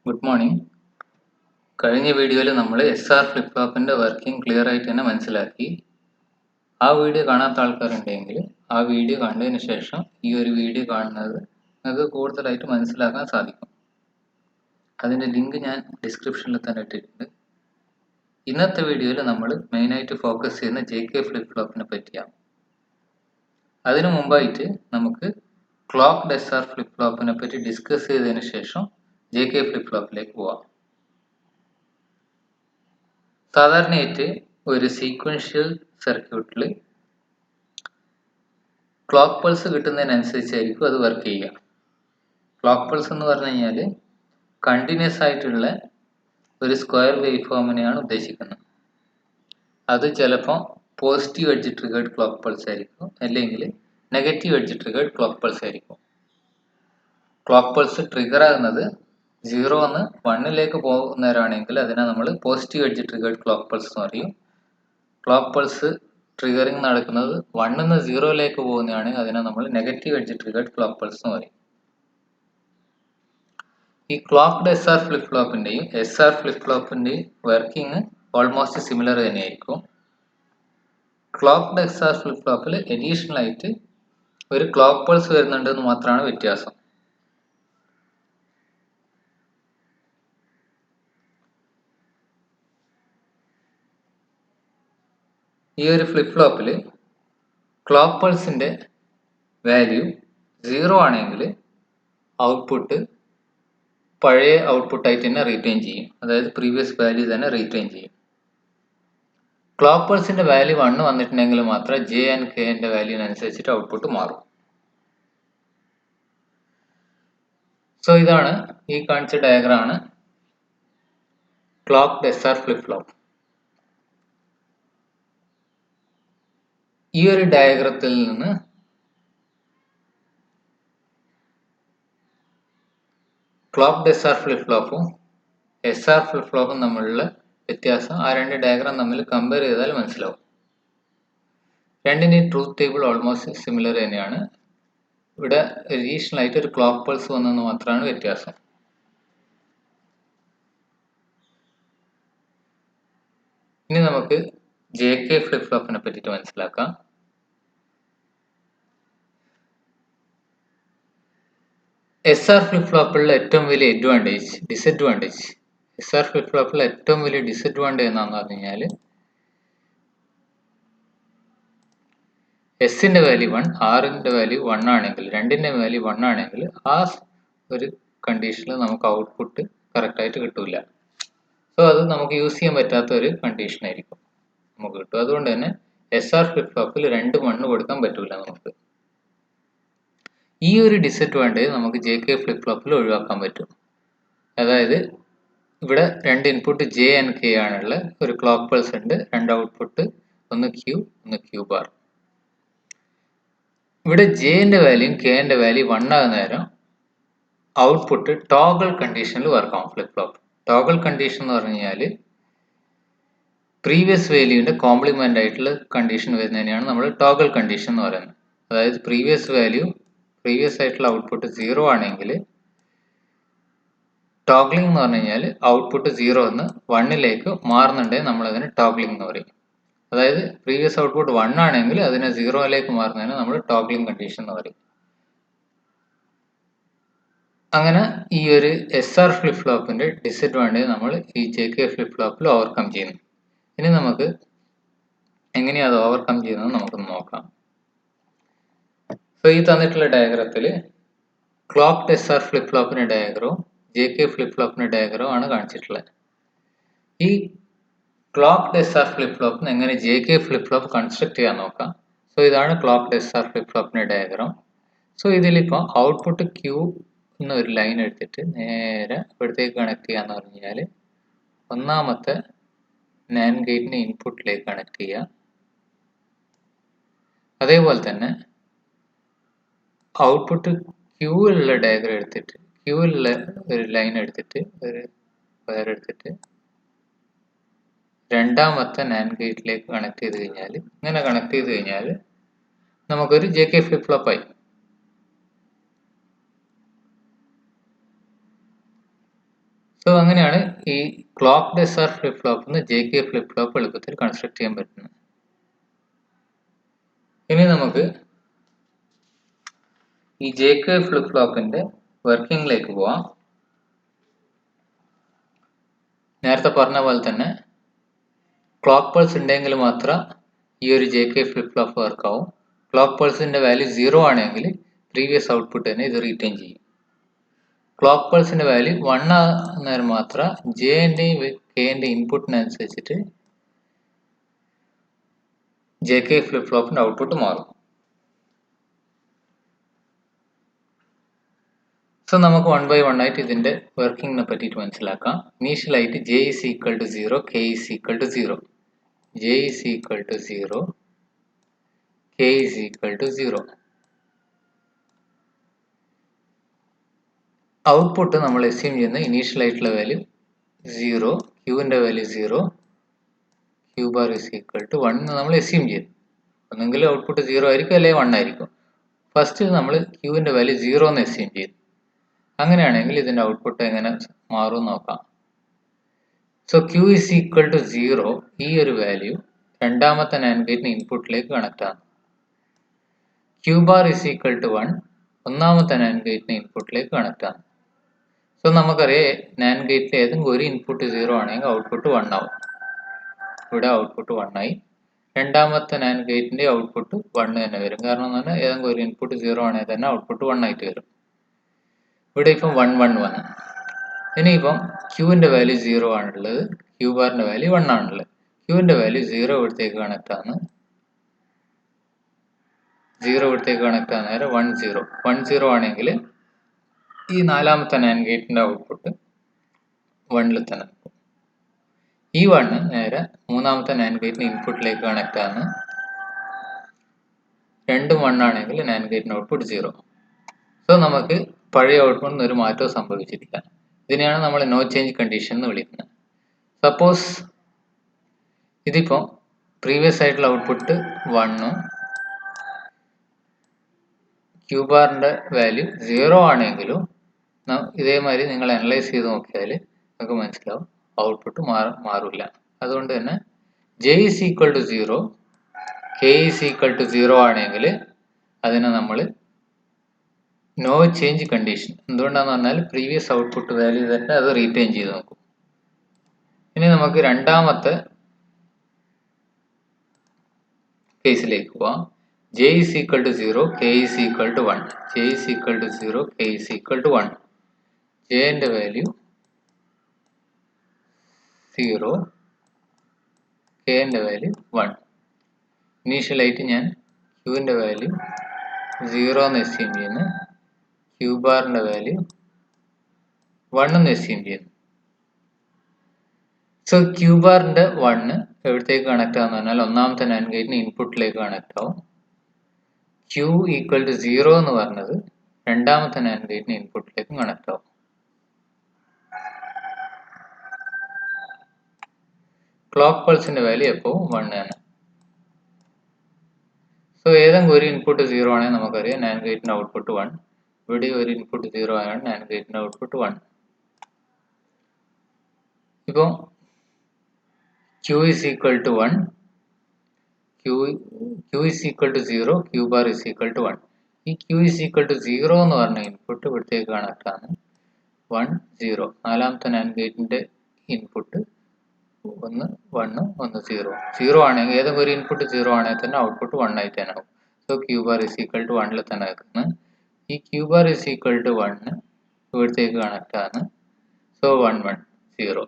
Good morning. കഴിഞ്ഞ വീഡിയോയിൽ നമ്മൾ SR ഫ്ലിപ്പ് ഫ്ലോപ്പിൻ്റെ വർക്കിംഗ് ക്ലിയർ ആയിട്ട് തന്നെ മനസ്സിലാക്കി. ആ വീഡിയോ കാണാത്ത ആൾക്കാരുണ്ടെങ്കിൽ ആ വീഡിയോ കണ്ടതിന് ശേഷം ഈ ഒരു വീഡിയോ കാണുന്നത് നിങ്ങൾക്ക് കൂടുതലായിട്ട് മനസ്സിലാക്കാൻ സാധിക്കും. അതിൻ്റെ ലിങ്ക് ഞാൻ ഡിസ്ക്രിപ്ഷനിൽ തന്നെ ഇട്ടിട്ടുണ്ട്. ഇന്നത്തെ വീഡിയോയിൽ നമ്മൾ മെയിനായിട്ട് ഫോക്കസ് ചെയ്യുന്ന JK ഫ്ലിപ്പ് ഫ്ലോപ്പിനെ പറ്റിയാണ്. അതിനു മുമ്പായിട്ട് നമുക്ക് ക്ലോക്ക്ഡ് SR ഫ്ലിപ്പ് ഫ്ലോപ്പിനെ പറ്റി ഡിസ്കസ് ചെയ്തതിന് ശേഷം JK ഫ്ലിപ്പ് ഫ്ലോപ്പിലേക്ക് പോവാം. സാധാരണയായിട്ട് ഒരു സീക്വൻഷ്യൽ സർക്യൂട്ടിൽ ക്ലോക്ക് പൾസ് കിട്ടുന്നതിനനുസരിച്ചായിരിക്കും അത് വർക്ക് ചെയ്യുക. ക്ലോക്ക് പൾസ് എന്ന് പറഞ്ഞു കഴിഞ്ഞാൽ കണ്ടിന്യൂസ് ആയിട്ടുള്ള ഒരു സ്ക്വയർ വേവ് ഫോമിനെയാണ് ഉദ്ദേശിക്കുന്നത്. അത് ചിലപ്പോൾ positive edge triggered clock pulse ആയിരിക്കും, അല്ലെങ്കിൽ negative edge triggered clock pulse ആയിരിക്കും. ക്ലോക്ക് പൾസ് ട്രിഗർ ആകുന്നത് 0 നിന്ന് 1 പോകുന്നവരാണെങ്കിൽ അതിനെ നമ്മൾ positive edge triggered clock pulse എന്ന് പറയും. ക്ലോക്ക് പൾസ് ട്രിഗറിങ് നടക്കുന്നത് 1 നിന്ന് 0 പോകുന്നതാണെങ്കിൽ അതിനെ നമ്മൾ negative edge triggered clock pulse എന്ന് പറയും. ഈ ക്ലോക്ക്ഡ് SR ഫ്ലിപ്പ് ഫ്ലോപ്പിൻ്റെയും SR ഫ്ലിപ്പ് ഫ്ലോപ്പിൻ്റെയും വർക്കിംഗ് ഓൾമോസ്റ്റ് സിമിലർ തന്നെയായിരിക്കും. ക്ലോക്ക്ഡ് SR ഫ്ലിപ്പ് ഫ്ലോപ്പിൽ അഡീഷണൽ ആയിട്ട് ഒരു ക്ലോക്ക് പൾസ് വരുന്നുണ്ടെന്ന് മാത്രമാണ് വ്യത്യാസം. ഈ ഒരു ഫ്ലിപ്പ് ഫ്ലോപ്പിൽ ക്ലോക്ക് പൾസിൻ്റെ വാല്യൂ 0 ആണെങ്കിൽ ഔട്ട്പുട്ട് പഴയ ഔട്ട്പുട്ടായിട്ട് തന്നെ റീറ്റെയിൻ ചെയ്യും, അതായത് പ്രീവിയസ് വാല്യൂ തന്നെ റീറ്റെയിൻ ചെയ്യും. ക്ലോക്ക് പൾസിൻ്റെ വാല്യൂ 1 വന്നിട്ടുണ്ടെങ്കിൽ മാത്രമേ J ആൻഡ് K ൻ്റെ വാല്യൂവിനനുസരിച്ചിട്ട് ഔട്ട്പുട്ട് മാറും. സോ ഇതാണ് ഈ കാണിച്ച ഡയഗ്രാമാണ് ക്ലോക്ക്ഡ് SR ഫ്ലിപ്പ് ഫ്ലോപ്പ്. ഈ ഒരു ഡയഗ്രത്തിൽ നിന്ന് ക്ലോക്ക്ഡ് SR ഫ്ലിപ്പ് ഫ്ലോപ്പും SR ഫ്ലിപ്പ് ഫ്ലോപ്പും തമ്മിലുള്ള വ്യത്യാസം ആ രണ്ട് ഡയഗ്രാം തമ്മിൽ കമ്പയർ ചെയ്താൽ മനസ്സിലാവും. രണ്ടിൻ്റെയും ട്രൂത്ത് ടേബിൾ ഓൾമോസ്റ്റ് സിമിലർ തന്നെയാണ്. ഇവിടെ അഡീഷണൽ ആയിട്ട് ഒരു ക്ലോക്ക് പൾസ് വന്നെന്ന് മാത്രമാണ് വ്യത്യാസം. ഇനി നമുക്ക് JK ഫ്ലിപ്പ് ഫ്ലോപ്പിനെ പറ്റിയിട്ട് മനസ്സിലാക്കാം. SR ഫ്ലിപ്പ് ഫ്ലോപ്പിലുള്ള ഏറ്റവും വലിയ ഡിസഡ്വാൻറ്റേജ് SR ഫ്ലിപ്പ് ഫ്ലോപ്പിലുള്ള ഏറ്റവും വലിയ ഡിസഡ്വാൻറ്റേജ് എന്താണെന്ന് പറഞ്ഞു കഴിഞ്ഞാൽ എസിൻ്റെ വാല്യൂ 1, ആറിൻ്റെ വാല്യൂ 1 ആണെങ്കിൽ, രണ്ടിൻ്റെ വാല്യൂ 1 ആണെങ്കിൽ ആ ഒരു കണ്ടീഷനിൽ നമുക്ക് ഔട്ട്പുട്ട് കറക്റ്റായിട്ട് കിട്ടില്ല. സോ അത് നമുക്ക് യൂസ് ചെയ്യാൻ പറ്റാത്ത ഒരു കണ്ടീഷൻ ആയിരിക്കും നമുക്ക് കിട്ടും. അതുകൊണ്ട് തന്നെ SR ഫ്ലിപ്പ് ഫ്ലോപ്പിൽ 2 1 കൊടുക്കാൻ പറ്റില്ല നമുക്ക്. ഈ ഒരു ഡിസഡ്വാൻറ്റേജ് നമുക്ക് JK ഫ്ലിപ്പ് ഫ്ലോപ്പിൽ ഒഴിവാക്കാൻ പറ്റും. അതായത് ഇവിടെ 2 ഇൻപുട്ട് J ആൻഡ് K ആണുള്ള ഒരു ക്ലോക്ക് പൾസ് ഉണ്ട്, 2 ഔട്ട്പുട്ട്, ഒന്ന് Q ഒന്ന് Q ബാർ. ഇവിടെ Jന്റെ വാല്യൂ Kന്റെ വാല്യൂ 1 ആകുന്ന നേരം ഔട്ട്പുട്ട് ടോഗിൾ കണ്ടീഷനിൽ വർക്കാവും ഫ്ലിപ്പ് ഫ്ലോപ്പ്. ടോഗിൾ കണ്ടീഷൻ എന്ന് പറഞ്ഞു കഴിഞ്ഞാൽ പ്രീവിയസ് വാല്യൂവിൻ്റെ കോംപ്ലിമെൻ്റ് ആയിട്ടുള്ള കണ്ടീഷൻ വരുന്നതിനെയാണ് നമ്മൾ ടോഗിൾ കണ്ടീഷൻ എന്ന് പറയുന്നത്. അതായത് പ്രീവിയസ് ആയിട്ടുള്ള ഔട്ട്പുട്ട് 0 ആണെങ്കിൽ ടോഗ്ലിംഗ് എന്ന് പറഞ്ഞു കഴിഞ്ഞാൽ ഔട്ട്പുട്ട് 0 നിന്ന് 1 മാറുന്നുണ്ടെങ്കിൽ നമ്മളതിനെ ടോഗ്ലിംഗ് എന്ന് പറയും. അതായത് പ്രീവിയസ് ഔട്ട്പുട്ട് 1 ആണെങ്കിൽ അതിനെ 0 മാറുന്നതിന് നമ്മൾ ടോഗ്ലിംഗ് കണ്ടീഷൻ എന്ന് പറയും. അങ്ങനെ ഈ ഒരു SR ഫ്ലിപ്പ് ഫ്ലോപ്പിൻ്റെ ഡിസഡ്വാൻറ്റേജ് നമ്മൾ ഈ JK ഫ്ലിപ്പ് ഫ്ലോപ്പിൽ ഓവർകം ചെയ്യുന്നു. ഇനി നമുക്ക് എങ്ങനെയാണ് അത് ഓവർകം ചെയ്യുന്നത് നമുക്കൊന്ന് നോക്കാം. സോ ഈ തന്നിട്ടുള്ള ഡയഗ്രത്തിൽ ക്ലോക്ക്ഡ് SR ഫ്ലിപ്പ് ഫ്ലോപ്പിൻ്റെ ഡയഗ്രവും JK ഫ്ലിപ്പ് ഫ്ലോപ്പിൻ്റെ ഡയഗ്രവും ആണ് കാണിച്ചിട്ടുള്ളത്. ഈ ക്ലോക്ക്ഡ് SR ഫ്ലിപ്പ് ഫ്ലോപ്പിന് എങ്ങനെ JK ഫ്ലിപ്പ് ഫ്ലോപ്പ് കൺസ്ട്രക്ട് ചെയ്യാൻ നോക്കാം. സോ ഇതാണ് ക്ലോക്ക്ഡ് SR ഫ്ലിപ്പ് ഫ്ലോപ്പിൻ്റെ ഡയഗ്രാം. സോ ഇതിലിപ്പോൾ ഔട്ട്പുട്ട് Q എന്നൊരു ലൈൻ എടുത്തിട്ട് നേരെ ഇവിടത്തേക്ക് കണക്ട് ചെയ്യാന്ന് പറഞ്ഞു കഴിഞ്ഞാൽ ഒന്നാമത്തെ NAND ഗേറ്റിനെ ഇൻപുട്ടിലേക്ക് കണക്ട് ചെയ്യുക. അതേപോലെ തന്നെ ഔട്ട്പുട്ട് ക്യൂവിലുള്ള ഡയഗ്രാം എടുത്തിട്ട് ക്യൂവിലുള്ള ഒരു ലൈൻ എടുത്തിട്ട് ഒരു വയർ എടുത്തിട്ട് രണ്ടാമത്തെ NAND ഗേറ്റിലേക്ക് കണക്ട് ചെയ്ത് കഴിഞ്ഞാൽ, ഇങ്ങനെ കണക്ട് ചെയ്ത് കഴിഞ്ഞാൽ നമുക്കൊരു JK ഫ്ലിപ്പ് ഫ്ലോപ്പ് ആയി. സോ അങ്ങനെയാണ് ഈ ക്ലോക്ക്ഡ് SR ഫ്ലിപ്പ് ഫ്ലോപ്പിൽ JK ഫ്ലിപ്പ് ഫ്ലോപ്പ് എളുപ്പത്തിൽ കൺസ്ട്രക്ട് ചെയ്യാൻ പറ്റുന്നത്. ഇനി നമുക്ക് ഈ JK ഫ്ലിപ്പ് ഫ്ലോപ്പിന്റെ വർക്കിംഗിലേക്ക് പോവാം. നേരത്തെ പറഞ്ഞ പോലെ തന്നെ ക്ലോക്ക് പൾസ് ഉണ്ടെങ്കിൽ മാത്രം ഈ ഒരു JK ഫ്ലിപ്പ് ഫ്ലോപ്പ് വർക്ക് ആവും. ക്ലോക്ക് പൾസിന്റെ വാല്യൂ 0 ആണെങ്കിൽ പ്രീവിയസ് ഔട്ട്പുട്ട് തന്നെ ഇത് റീറ്റെയിൻ ചെയ്യും. ക്ലോക്ക് പൾസിന്റെ വാല്യൂ 1 ആകുന്നേരം മാത്രം ജെന്റെയും കെന്റെയും ഇൻപുട്ടിനനുസരിച്ചിട്ട് JK ഫ്ലിപ്പ് ഫ്ലോപ്പിന്റെ ഔട്ട്പുട്ട് മാറും. സോ നമുക്ക് 1 by 1 ആയിട്ട് ഇതിന്റെ വർക്കിംഗിനെ പറ്റിയിട്ട് മനസ്സിലാക്കാം. ഇനീഷ്യലായിട്ട് J is equal to 0, K is equal to 0. J is equal to 0, K is equal to 0. Output നമ്മൾ അസ്യൂം ചെയ്യുന്ന ഇനീഷ്യൽ ആയിട്ടുള്ള value 0, Qന്റെ value 0, Q bar is equal to 1 എന്ന് നമ്മൾ അസ്യൂം ചെയ്യും. ഒന്നെങ്കിൽ ഔട്ട്പുട്ട് 0 ആയിരിക്കും അല്ലെങ്കിൽ 1 ആയിരിക്കും. ഫസ്റ്റ് നമ്മൾ Qന്റെ വാല്യൂ 0 എന്ന് അസ്യൂം ചെയ്യും. അങ്ങനെയാണെങ്കിൽ ഇതിന്റെ ഔട്ട്പുട്ട് എങ്ങനെ മാറും നോക്കാം. So Q is equal to 0, ഈ ഒരു വാല്യൂ രണ്ടാമത്തെ NAND ഗേറ്റിന് ഇൻപുട്ടിലേക്ക് കണക്ട് ആണ്. Q bar is equal to 1, ഒന്നാമത്തെ NAND ഗേറ്റിന് ഇൻപുട്ടിലേക്ക് കണക്ട് ആണ്. സോ നമുക്കറിയാം NAND ഗേറ്റിൽ ഏതെങ്കിലും ഒരു ഇൻപുട്ട് 0 ആണെങ്കിൽ ഔട്ട്പുട്ട് 1 ആവും. ഇവിടെ ഔട്ട്പുട്ട് 1 ആയി. രണ്ടാമത്തെ NAND ഗേറ്റിന്റെ ഔട്ട്പുട്ട് 1 തന്നെ വരും. കാരണം എന്ന് പറഞ്ഞാൽ ഏതെങ്കിലും ഒരു ഇൻപുട്ട് 0 ആണെങ്കിൽ തന്നെ ഔട്ട്പുട്ട് 1 ആയിട്ട് വരും. ഇവിടെ ഇപ്പം 1 1 1. ഇനിയിപ്പം Qന്റെ വാല്യൂ 0 ആണുള്ളത്, Q ബാറിന്റെ വാല്യൂ 1 ആണുള്ളത്. Qന്റെ വാല്യൂ 0 ഇവിടത്തേക്ക് കണക്ട് ആണ്. 0 ഇവിടത്തേക്ക് കണക്ട് ആണ്. നേരെ 1 0. 1 0 ആണെങ്കിൽ ഈ നാലാമത്തെ NAND ഗേറ്റിന്റെ ഔട്ട്പുട്ട് 1ൽ തന്നെ നിൽക്കും. ഈ 1 നേരെ മൂന്നാമത്തെ NAND ഗേറ്റിന് ഇൻപുട്ടിലേക്ക് കണക്ട് ആണ്. രണ്ടും 1 ആണെങ്കിൽ NAND ഗേറ്റിന്റെ ഔട്ട്പുട്ട് 0. സോ നമുക്ക് പഴയ ഔട്ട്പുട്ടിന് ഒരു മാറ്റവും സംഭവിച്ചിട്ടില്ല. ഇതിനെയാണ് നമ്മൾ നോ ചേഞ്ച് കണ്ടീഷൻ എന്ന് വിളിക്കുന്നത്. സപ്പോസ് ഇതിപ്പോൾ പ്രീവിയസ് ആയിട്ടുള്ള ഔട്ട്പുട്ട് 1ഉം Q ബാറിന്റെ വാല്യൂ 0 ആണെങ്കിലും ഇതേമാതിരി നിങ്ങൾ അനലൈസ് ചെയ്ത് നോക്കിയാൽ നിങ്ങൾക്ക് മനസ്സിലാവും ഔട്ട്പുട്ട് മാറില്ല. അതുകൊണ്ട് തന്നെ J is equal to 0, K is equal to 0 ആണെങ്കിൽ അതിനെ നമ്മൾ നോ ചേഞ്ച് കണ്ടീഷൻ. എന്തുകൊണ്ടാന്ന് പറഞ്ഞാൽ പ്രീവിയസ് ഔട്ട്പുട്ട് വാല്യൂ തന്നെ അത് റീറ്റെയിൻ ചെയ്ത് നോക്കും. ഇനി നമുക്ക് രണ്ടാമത്തെ കേസിലേക്ക് പോവാം. J is equal to 0, K is equal to 1. J is equal to 0, K is equal to 1. J ന്റെ വാല്യൂ 0, K ന്റെ വാല്യൂ 1. ഇനീഷ്യലായിട്ട് ഞാൻ Qന്റെ വാല്യൂ 0 എന്ന് അസ്യൂം ചെയ്യുന്നു, Q ബാറിന്റെ വാല്യൂ 1 എന്ന് അസ്യൂം ചെയ്യുന്നു. സോ Q ബാറിന്റെ 1 എവിടത്തേക്ക് കണക്ട് ആവുന്ന പറഞ്ഞാൽ ഒന്നാമത്തെ NAND ഗേറ്റിന് ഇൻപുട്ടിലേക്ക് കണക്ട് ആവും. Q ഈക്വൽ ടു 0 എന്ന് പറഞ്ഞത് രണ്ടാമത്തെ NAND ഗേറ്റിന് ഇൻപുട്ടിലേക്ക് കണക്ട് ആവും. ക്ലോക്ക് പൾസിന്റെ വാല്യൂ എപ്പോൾ 1 ആണ്. സോ ഏതെങ്കിലും ഒരു ഇൻപുട്ട് 0 ആണെങ്കിൽ നമുക്കറിയാം NAND ഗേറ്റിന്റെ ഔട്ട്പുട്ട് 1. ഇവിടെ ഒരു ഇൻപുട്ട് 0 ആണ്, NAND ഗേറ്റിന്റെ ഔട്ട്പുട്ട് 1. ഇപ്പോൾ Q is equal to 1, Q is equal to 0, Q bar is equal to 1. ഈ Q is equal to 0 എന്ന് പറഞ്ഞ ഇൻപുട്ട് ഇവിടത്തേക്ക് കണക്ട് ആണ്. 1 0. നാലാമത്തെ NAND ഗേറ്റിന്റെ ഇൻപുട്ട് 1 1 1 0. 0 ആണെങ്കിൽ ഏതെങ്കിലും ഒരു ഇൻപുട്ട് 0 ആണെങ്കിൽ തന്നെ ഔട്ട്പുട്ട് 1 ആയിട്ട് തന്നെ ആവും. So Q bar is equal to 1ൽ തന്നെ നിൽക്കുന്നത്. ഈ Q bar is equal to 1 ഇവിടത്തേക്ക് കണക്ട് ആണ്. സോ 1 1 0.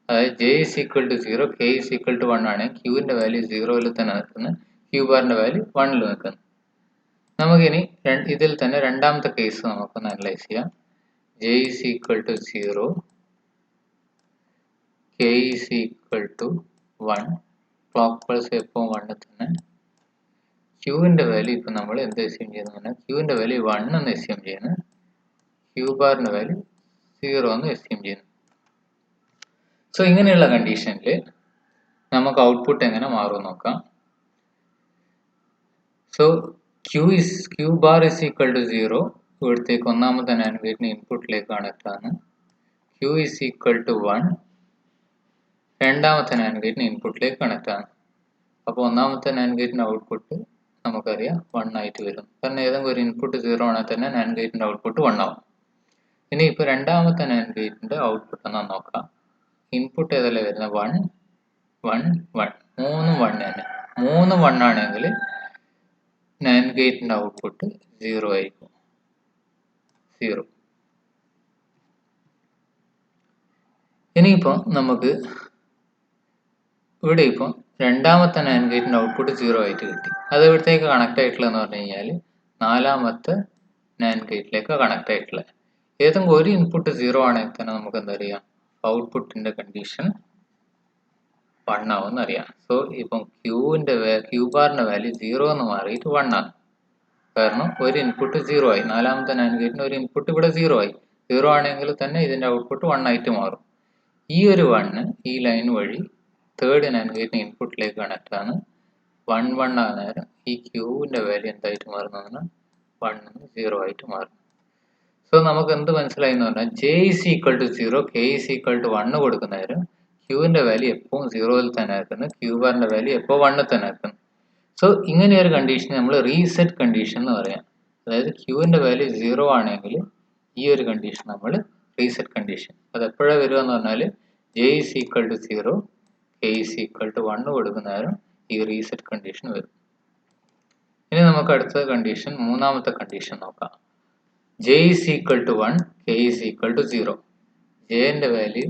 അതായത് J is equal to 0, K is equal to 1 ആണ്. Qന്റെ വാല്യൂ 0ൽ തന്നെ നിൽക്കുന്നത്, Q ബാറിന്റെ വാല്യൂ 1ൽ നിൽക്കുന്നത്. നമുക്കിനി ഇതിൽ തന്നെ രണ്ടാമത്തെ കേസ് നമുക്കൊന്ന് അനലൈസ് ചെയ്യാം. J is equal to 0, K is equal to 1, clock pulse എപ്പോൾ 1 തന്നെ. Qന്റെ വാല്യൂ ഇപ്പം നമ്മൾ എന്ത് അസ്യൂം ചെയ്യുന്നു? Qന്റെ വാല്യൂ 1 എന്ന് അസ്യൂം ചെയ്യുന്നു, Q ബാറിന്റെ വാല്യൂ 0 എന്ന് അസ്യൂം ചെയ്യുന്നു. സോ ഇങ്ങനെയുള്ള കണ്ടീഷനിൽ നമുക്ക് ഔട്ട്പുട്ട് എങ്ങനെ മാറും നോക്കാം. So Q bar is equal to 0 ഇവിടത്തേക്ക് ഒന്നാമത്തെ NAND ഗേറ്റിന് ഇൻപുട്ടിലേക്ക് കണക്ട് ആണ്. ക്യൂ ഈസ് ഈക്വൽ ടു 1 രണ്ടാമത്തെ നാൻഡ് ഗേറ്റിന് ഇൻപുട്ടിലേക്ക് കണക്ട് ആണ്. അപ്പോൾ ഒന്നാമത്തെ നാൻഡ് ഗേറ്റിന്റെ ഔട്ട്പുട്ട് നമുക്കറിയാം 1 ആയിട്ട് വരും. കാരണം ഏതെങ്കിലും ഒരു ഇൻപുട്ട് 0 ആണെങ്കിൽ തന്നെ നാൻഡ് ഗേറ്റിന്റെ ഔട്ട്പുട്ട് 1 ആവും. ഇനി ഇപ്പോൾ രണ്ടാമത്തെ നാൻഡ് ഗേറ്റിന്റെ ഔട്ട്പുട്ട് എന്നാ നോക്കാം. ഇൻപുട്ട് ഏതല്ലേ വരുന്നത്? 1 1 1 മൂന്നും 1 തന്നെ. 3 1 ആണെങ്കിൽ നാൻഡ് ഗേറ്റിന്റെ ഔട്ട്പുട്ട് 0 ആയിരിക്കും. 0. ഇനിയിപ്പോൾ നമുക്ക് ഇവിടെ ഇപ്പോൾ രണ്ടാമത്തെ നാൻഡ് ഗേറ്റിന്റെ ഔട്ട്പുട്ട് 0 ആയിട്ട് കിട്ടി. അത് ഇവിടത്തേക്ക് കണക്ട് ആയിട്ടുള്ളതെന്ന് പറഞ്ഞു കഴിഞ്ഞാൽ നാലാമത്തെ നാൻഡ് ഗേറ്റിലേക്ക് കണക്ട് ആയിട്ടുള്ളത്. ഏതെങ്കിലും ഒരു ഇൻപുട്ട് 0 ആണെങ്കിൽ തന്നെ നമുക്ക് എന്താ അറിയാം? ഔട്ട്പുട്ടിന്റെ കണ്ടീഷൻ 1 ആവുമെന്ന് അറിയാം. സോ ഇപ്പം ക്യൂ ബാറിന്റെ വാല്യൂ 0 എന്ന് മാറിയിട്ട് 1 ആണ്. കാരണം ഒരു ഇൻപുട്ട് 0 ആയി. നാലാമത്തെ നാൻഡ് ഗേറ്റിന് ഒരു ഇൻപുട്ട് ഇവിടെ 0 ആയി. 0 ആണെങ്കിൽ തന്നെ ഇതിന്റെ ഔട്ട്പുട്ട് 1 ആയിട്ട് മാറും. ഈ ഒരു 1 ഈ ലൈൻ വഴി തേർഡ് നാൻഡ് ഗേറ്റിന് ഇൻപുട്ടിലേക്ക് കണക്ട് ആണ്. 1 1 ആ നേരം ഈ ക്യൂവിന്റെ വാല്യൂ എന്തായിട്ട് മാറുന്നതാണ്? 1 0 ആയിട്ട് മാറും. സോ നമുക്ക് എന്ത് മനസ്സിലായി എന്ന് പറഞ്ഞാൽ J is equal to 0 K is equal to 1 കൊടുക്കുന്ന നേരം ക്യൂവിന്റെ വാല്യൂ എപ്പോഴും 0ൽ തന്നെ ആക്കുന്നു. ക്യൂ ബാറിന്റെ വാല്യൂ എപ്പോൾ 1 തന്നെ ആക്കുന്നു. സോ ഇങ്ങനെ ഒരു കണ്ടീഷൻ നമ്മൾ റീസെറ്റ് കണ്ടീഷൻ എന്ന് പറയാം. അതായത് ക്യൂവിന്റെ വാല്യൂ 0 ആണെങ്കിൽ ഈ ഒരു കണ്ടീഷൻ നമ്മൾ റീസെറ്റ് കണ്ടീഷൻ. അത് എപ്പോഴാണ് വരിക എന്ന് പറഞ്ഞാൽ J is equal to 0 K is equal to 1 കൊടുക്കുന്ന നേരം ഈ റീസെറ്റ് കണ്ടീഷൻ വരും. ഇനി നമുക്ക് അടുത്ത കണ്ടീഷൻ, മൂന്നാമത്തെ കണ്ടീഷൻ നോക്കാം. J is equal to 1 K is equal to 0. ജെന്റെ വാല്യൂ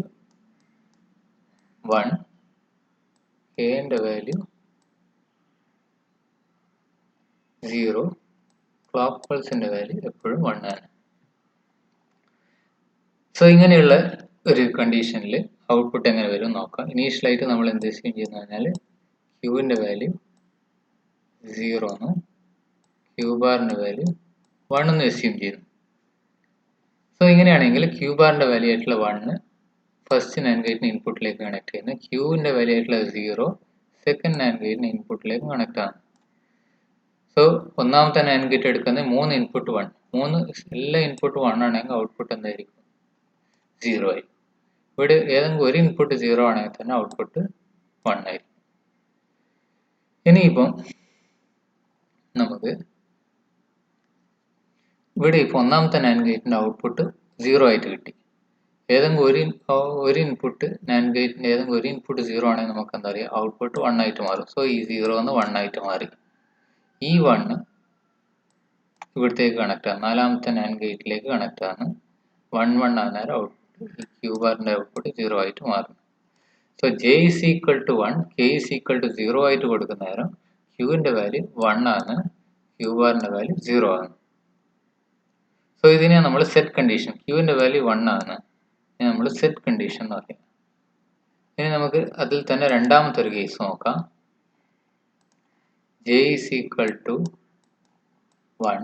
1 കെന്റെ വാല്യൂ 0 ക്ലോക്ക് പൾസിന്റെ വാല്യൂ എപ്പോഴും 1 ആണ്. സോ ഇങ്ങനെയുള്ള ഒരു കണ്ടീഷനിൽ ഔട്ട്പുട്ട് എങ്ങനെ വരും നോക്കാം. ഇനീഷ്യലായിട്ട് നമ്മൾ എന്ത് അസ്യൂം ചെയ്യുന്ന പറഞ്ഞാൽ ക്യൂവിന്റെ വാല്യൂ 0 എന്നും ക്യൂ ബാറിന്റെ വാല്യൂ 1 എന്ന് അസ്യൂം ചെയ്യുന്നു. സോ ഇങ്ങനെയാണെങ്കിൽ ക്യൂ ബാറിന്റെ വാല്യൂ ആയിട്ടുള്ള 1 ഫസ്റ്റ് നാൻഡ് ഗേറ്റിന് ഇൻപുട്ടിലേക്ക് കണക്ട് ചെയ്യുന്നു. ക്യൂവിന്റെ വാല്യൂ ആയിട്ടുള്ള 0 സെക്കൻഡ് നാൻഡ് ഗേറ്റിന് ഇൻപുട്ടിലേക്ക് കണക്ട് ആണ്. സോ ഒന്നാമത്തെ നാൻഡ് ഗേറ്റ് എടുക്കുന്നത് 3 ഇൻപുട്ട് 1. 3 എല്ലാ ഇൻപുട്ട് 1 ആണെങ്കിൽ ഔട്ട്പുട്ട് എന്തായിരിക്കും? 0 ആയി. ഇവിടെ ഏതെങ്കിലും ഒരു ഇൻപുട്ട് 0 ആണെങ്കിൽ തന്നെ ഔട്ട്പുട്ട് 1 ആയിരിക്കും. ഇനിയിപ്പം നമുക്ക് ഇവിടെ ഇപ്പോൾ ഒന്നാമത്തെ നാൻഡ് ഗേറ്റിന്റെ ഔട്ട്പുട്ട് 0 ആയിട്ട് കിട്ടി. ഏതെങ്കിലും ഒരു ഇൻപുട്ട് നാൻഡ് ഗേറ്റിന്റെ ഏതെങ്കിലും ഒരു ഇൻപുട്ട് 0 ആണെങ്കിൽ നമുക്ക് എന്താ പറയുക? ഔട്ട്പുട്ട് 1 ആയിട്ട് മാറും. സോ ഈ 0 എന്ന് 1 ആയിട്ട് മാറി. ഈ 1 ഇവിടത്തേക്ക് കണക്ട് ആണ്. നാലാമത്തെ നാൻഡ് ഗേറ്റിലേക്ക് കണക്ട് ആണ്. 1 1 ആ നേരം ഔട്ട്പുട്ട് ഈ ക്യൂ ബാറിന്റെ ഔട്ട്പുട്ട് 0 ആയിട്ട് മാറും. So J is equal to 1 K is equal to 0 ആയിട്ട് കൊടുക്കുന്ന നേരം ക്യൂവിന്റെ വാല്യൂ 1 ആണ്, ക്യൂ ബാറിന്റെ വാല്യൂ 0 ആണ്. സോ ഇതിനെ നമ്മൾ സെറ്റ് കണ്ടീഷൻ. ക്യൂവിന്റെ വാല്യൂ 1 ആണ്, നമ്മൾ സെറ്റ് കണ്ടീഷൻ എന്ന് പറയാം. ഇനി നമുക്ക് അതിൽ തന്നെ രണ്ടാമത്തെ ഒരു കേസ് നോക്കാം. J is equal to 1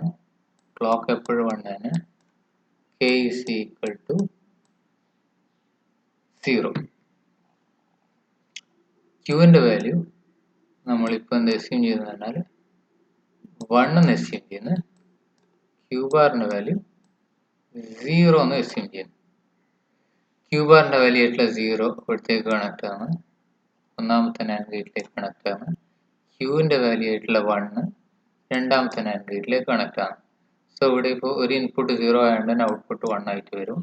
clock എപ്പോഴും 1 ആണ്, കെ ഈസ് ഈക്വൽ ടു 0. ക്യൂവിന്റെ വാല്യൂ നമ്മളിപ്പോൾ എന്ത് അസ്യൂം ചെയ്യുന്നത് പറഞ്ഞാൽ 1 എന്ന് അസ്യൂം ചെയ്യുന്നു. ക്യൂ ബാറിന്റെ വാല്യൂ 0 എന്ന് അസ്യൂം ചെയ്യുന്നു. ക്യൂ ബാറിന്റെ വാല്യൂ ആയിട്ടുള്ള 0 ഇവിടത്തേക്ക് കണക്ട് ആണ്. ഒന്നാമത്തെ നാൻഡ് ഗേറ്റിലേക്ക് കണക്ട് ആണ്. ക്യൂവിന്റെ വാല്യൂ ആയിട്ടുള്ള 1 രണ്ടാമത്തെ നാൻഡ് ഗേറ്റിലേക്ക് കണക്ട് ആണ്. സോ ഇവിടെ ഇപ്പോൾ ഒരു ഇൻപുട്ട് 0 ആയതുകൊണ്ട് തന്നെ ഔട്ട്പുട്ട് 1 ആയിട്ട് വരും.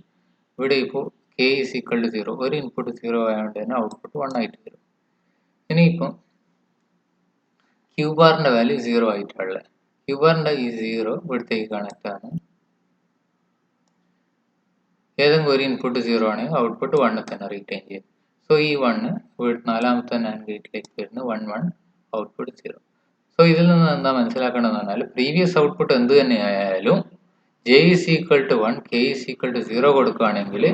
ഇവിടെ ഇപ്പോൾ കെ ഈസ് ഈക്വൽ ടു 0 ഒരു ഇൻപുട്ട് 0 ആയതുകൊണ്ട് തന്നെ ഔട്ട്പുട്ട് 1 ആയിട്ട് വരും. ഇനിയിപ്പം ക്യൂ ബാറിന്റെ വാല്യൂ 0 ആയിട്ടുള്ള ക്യൂ ബാറിന്റെ ഈ 0 ഇവിടത്തേക്ക് കണക്ട് ആണ്. ഏതെങ്കിലും ഒരു ഇൻപുട്ട് 0 ആണെങ്കിൽ ഔട്ട്പുട്ട് 1 തന്നെ റിട്ടേൺ ചെയ്യും. സോ ഈ 1 നാലാമത്തെ നാൻഡ് ഗേറ്റിലേക്ക് വരുന്നു. 1 1 ഔട്ട്പുട്ട് 0. സോ ഇതിൽ നിന്ന് എന്താ മനസ്സിലാക്കേണ്ടതെന്ന് പറഞ്ഞാൽ പ്രീവിയസ് ഔട്ട്പുട്ട് എന്ത് തന്നെ ആയാലും J is equal to 1 K is equal to 0 കൊടുക്കുകയാണെങ്കിൽ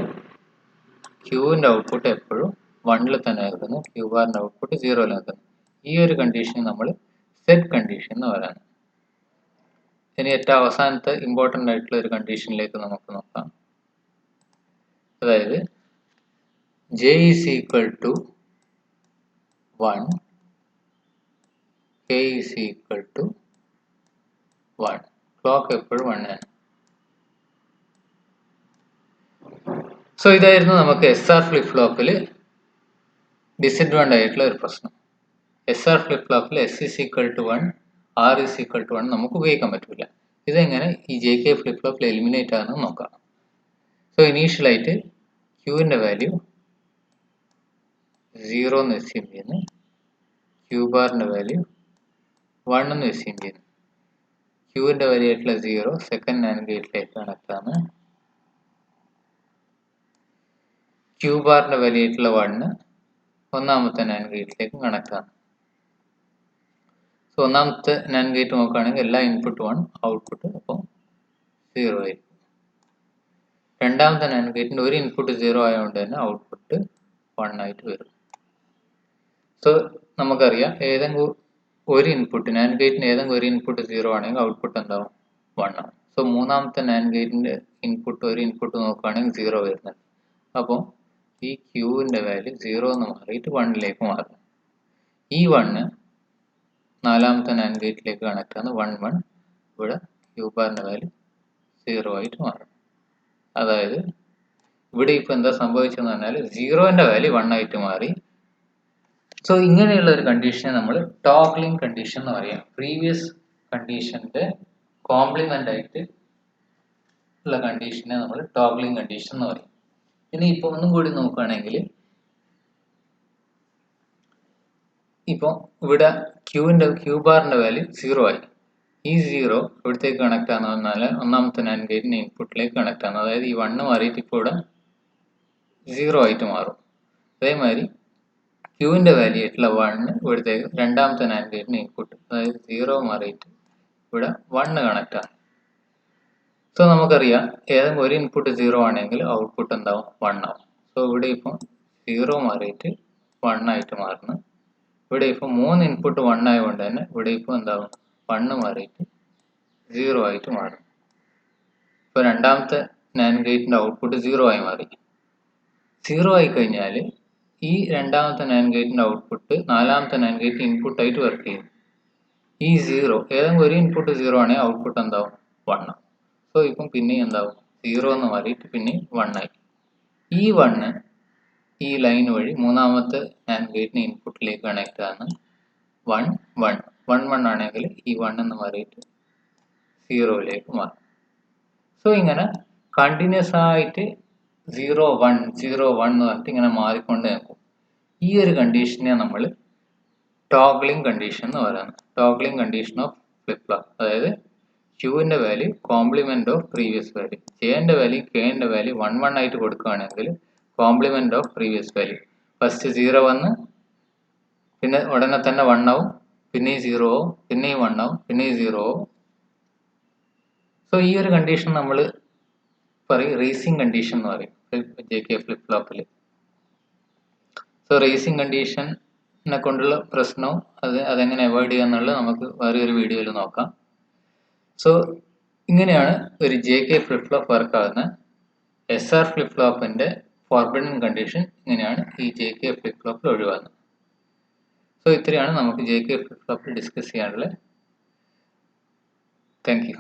ക്യൂവിന്റെ ഔട്ട്പുട്ട് എപ്പോഴും 1ൽ തന്നെ നിൽക്കുന്നു, ക്യൂ ബാറിന്റെ ഔട്ട്പുട്ട് 0ൽ നിൽക്കുന്നു. ഈ ഒരു കണ്ടീഷൻ നമ്മൾ സെറ്റ് കണ്ടീഷൻ എന്ന് പറയുന്നത്. ഇനി ഏറ്റവും അവസാനത്തെ ഇമ്പോർട്ടൻ്റ് ആയിട്ടുള്ള ഒരു കണ്ടീഷനിലേക്ക് നമുക്ക് നോക്കാം. അതായത് J is equal to 1 K is equal to 1 clock എപ്പോഴും 1 ആണ്. സോ ഇതായിരുന്നു നമുക്ക് SR ഫ്ലിപ്പ് ഫ്ലോപ്പിൽ ഡിസഡ്വാൻറ്റേജ് ആയിട്ടുള്ള ഒരു പ്രശ്നം. SR ഫ്ലിപ്പ് ഫ്ലോപ്പിൽ S is equal to 1, R is equal to 1 നമുക്ക് ഉപയോഗിക്കാൻ പറ്റില്ല. ഇതെങ്ങനെ ഈ JK ഫ്ലിപ്പ് ഫ്ലോപ്പിൽ എലിമിനേറ്റ് ആണെന്ന് നോക്കാം. സോ ഇനീഷ്യലായിട്ട് ക്യൂവിൻ്റെ വാല്യൂ 0 എന്ന് അസ്യൂം ചെയ്യുന്നു, ക്യൂ ബാറിൻ്റെ വാല്യൂ 1 എന്ന് അസ്യൂം ചെയ്യുന്നു. ക്യൂവിൻ്റെ വാല്യൂ ആയിട്ടുള്ള 0 സെക്കൻഡ് നാൻഡ് ഗേറ്റിലേക്ക് കണക്ട് ആണ്, ക്യൂ ബാറിൻ്റെ വാല്യൂ ആയിട്ടുള്ള 1 ഒന്നാമത്തെ നാൻഡ് ഗേറ്റിലേക്ക് കണക്ട് ആണ്. സോ ഒന്നാമത്തെ നാൻഡ് ഗേറ്റ് നോക്കുകയാണെങ്കിൽ എല്ലാ ഇൻപുട്ട് 1, ഔട്ട്പുട്ട് അപ്പോൾ 0 ആയിരിക്കും. രണ്ടാമത്തെ നാൻഡ് ഗേറ്റിൻ്റെ ഒരു ഇൻപുട്ട് 0 ആയതുകൊണ്ട് തന്നെ ഔട്ട്പുട്ട് 1 ആയിട്ട് വരും. സോ നമുക്കറിയാം ഏതെങ്കിലും ഒരു ഇൻപുട്ട് നാൻഡ് ഗേറ്റിന് ഏതെങ്കിലും ഒരു ഇൻപുട്ട് 0 ആണെങ്കിൽ ഔട്ട്പുട്ട് എന്താവും 1 ആണ്. സോ മൂന്നാമത്തെ നാൻഡ് ഗേറ്റിൻ്റെ ഇൻപുട്ട് ഒരു ഇൻപുട്ട് നോക്കുകയാണെങ്കിൽ 0 വരുന്നുണ്ട്. അപ്പോൾ ഈ ക്യൂവിൻ്റെ വാല്യൂ 0 എന്ന് മാറിയിട്ട് 1ലേക്ക് മാറും. ഈ 1 നാലാമത്തെ നാൻഡ് ഗേറ്റിലേക്ക് കണക്ട് ആണ്, 1 1 ഇവിടെ ക്യൂ ബാറിൻ്റെ വാല്യൂ 0 ആയിട്ട് മാറും. അതായത് ഇവിടെ ഇപ്പോൾ എന്താ സംഭവിച്ചതെന്ന് പറഞ്ഞാൽ 0ൻ്റെ വാല്യൂ 1 ആയിട്ട് മാറി. സോ ഇങ്ങനെയുള്ള ഒരു കണ്ടീഷനെ നമ്മൾ ടോഗ്ലിംഗ് കണ്ടീഷൻ എന്ന് പറയാം. പ്രീവിയസ് കണ്ടീഷൻ്റെ കോംപ്ലിമെൻ്റ് ആയിട്ട് ഉള്ള കണ്ടീഷനെ നമ്മൾ ടോഗ്ലിംഗ് കണ്ടീഷൻ എന്ന് പറയും. ഇനി ഇപ്പോൾ ഒന്നും കൂടി നോക്കുകയാണെങ്കിൽ ഇപ്പോൾ ഇവിടെ ക്യൂ ബാറിൻ്റെ വാല്യൂ 0 ആയി. ഈ 0 ഇവിടത്തേക്ക് കണക്ട് ആണെന്ന് പറഞ്ഞാൽ ഒന്നാമത്തെ നാൻഡ് ഗേറ്റിന് ഇൻപുട്ടിലേക്ക് കണക്ട് ആണ്. അതായത് ഈ 1 മാറിയിട്ട് ഇപ്പോൾ ഇവിടെ 0 ആയിട്ട് മാറും. അതേമാതിരി ക്യൂവിൻ്റെ വാല്യൂ ആയിട്ടുള്ള 1 ഇവിടത്തേക്ക് രണ്ടാമത്തെ നാൻഡ് ഗേറ്റിന് ഇൻപുട്ട്, അതായത് 0 മാറിയിട്ട് ഇവിടെ 1 കണക്ട് ആണ്. സോ നമുക്കറിയാം ഏതെങ്കിലും ഒരു ഇൻപുട്ട് 0 ആണെങ്കിൽ ഔട്ട്പുട്ട് എന്താവും 1 ആവും. സോ ഇവിടെ ഇപ്പോൾ 0 മാറിയിട്ട് 1 ആയിട്ട് മാറുന്നു. ഇവിടെ ഇപ്പോൾ 3 ഇൻപുട്ട് 1 ആയതുകൊണ്ട് തന്നെ ഇവിടെ ഇപ്പോൾ എന്താവും 1 മാറിയിട്ട് 0 ആയിട്ട് മാറും. ഇപ്പോൾ രണ്ടാമത്തെ നാൻഡ് ഗേറ്റിൻ്റെ ഔട്ട്പുട്ട് 0 ആയി മാറി. 0 ആയി കഴിഞ്ഞാൽ ഈ രണ്ടാമത്തെ നാൻഡ് ഗേറ്റിൻ്റെ ഔട്ട്പുട്ട് നാലാമത്തെ നാൻഡ് ഗേറ്റ് ഇൻപുട്ടായിട്ട് വർക്ക് ചെയ്യും. ഈ 0 ഏതെങ്കിലും ഒരു ഇൻപുട്ട് 0 ആണെങ്കിൽ ഔട്ട്പുട്ട് എന്താവും 1 ആവും. സോ ഇപ്പം പിന്നെയും എന്താവും 0 എന്ന് മാറിയിട്ട് പിന്നെയും 1 ആയി. ഈ 1 ഈ ലൈൻ വഴി മൂന്നാമത്തെ നാൻഡ് ഗേറ്റിന് ഇൻപുട്ടിലേക്ക് കണക്ട് ആണ്, 1 1 1 1 ആണെങ്കിൽ ഈ 1 എന്ന് മാറിയിട്ട് 0ലേക്ക് മാറും. സോ ഇങ്ങനെ കണ്ടിന്യൂസ് ആയിട്ട് 0 1 0 1 എന്ന് പറഞ്ഞിട്ട് ഇങ്ങനെ മാറിക്കൊണ്ട് നിൽക്കും. ഈ ഒരു കണ്ടീഷനെ നമ്മൾ ടോഗ്ലിംഗ് കണ്ടീഷൻ എന്ന് പറയുന്നത്. Toggling condition of flip flop, അതായത് ക്യൂവിൻ്റെ value complement of previous value, ജെൻ്റെ വാല്യൂ കെൻ്റെ വാല്യൂ 1 1 ആയിട്ട് കൊടുക്കുകയാണെങ്കിൽ complement of previous value. First 0 വന്ന് പിന്നെ ഉടനെ തന്നെ 1 ആവും, പിന്നെയും 0 ആവും, പിന്നെയും 1 ആവും, പിന്നെയും 0 ആവും. സോ ഈ ഒരു കണ്ടീഷൻ നമ്മൾ പറയും റേസിംഗ് കണ്ടീഷൻ എന്ന് പറയും JK ഫ്ലിപ്പ് ഫ്ലോപ്പിൽ. സോ റേസിംഗ് കണ്ടീഷനെ കൊണ്ടുള്ള പ്രശ്നവും അതെങ്ങനെ അവോയ്ഡ് ചെയ്യുക എന്നുള്ളത് നമുക്ക് വേറെ ഒരു വീഡിയോയിൽ നോക്കാം. സോ ഇങ്ങനെയാണ് ഒരു JK ഫ്ലിപ്പ് ഫ്ലോപ്പ് വർക്ക് ആകുന്നത്. SR ഫ്ലിപ്പ് ഫ്ലോപ്പിൻ്റെ ഫോർബിഡൻ കണ്ടീഷൻ ഇങ്ങനെയാണ് ഈ JK ഫ്ലിപ്പ് ഫ്ലോപ്പിൽ ഒഴിവാകുന്നത്. സോ ഇത്രയാണ് നമുക്ക് JK ഫ്ലിപ്പ് ഫ്ലോപ്പിൽ ഡിസ്കസ് ചെയ്യാനുള്ളത്. Thank you.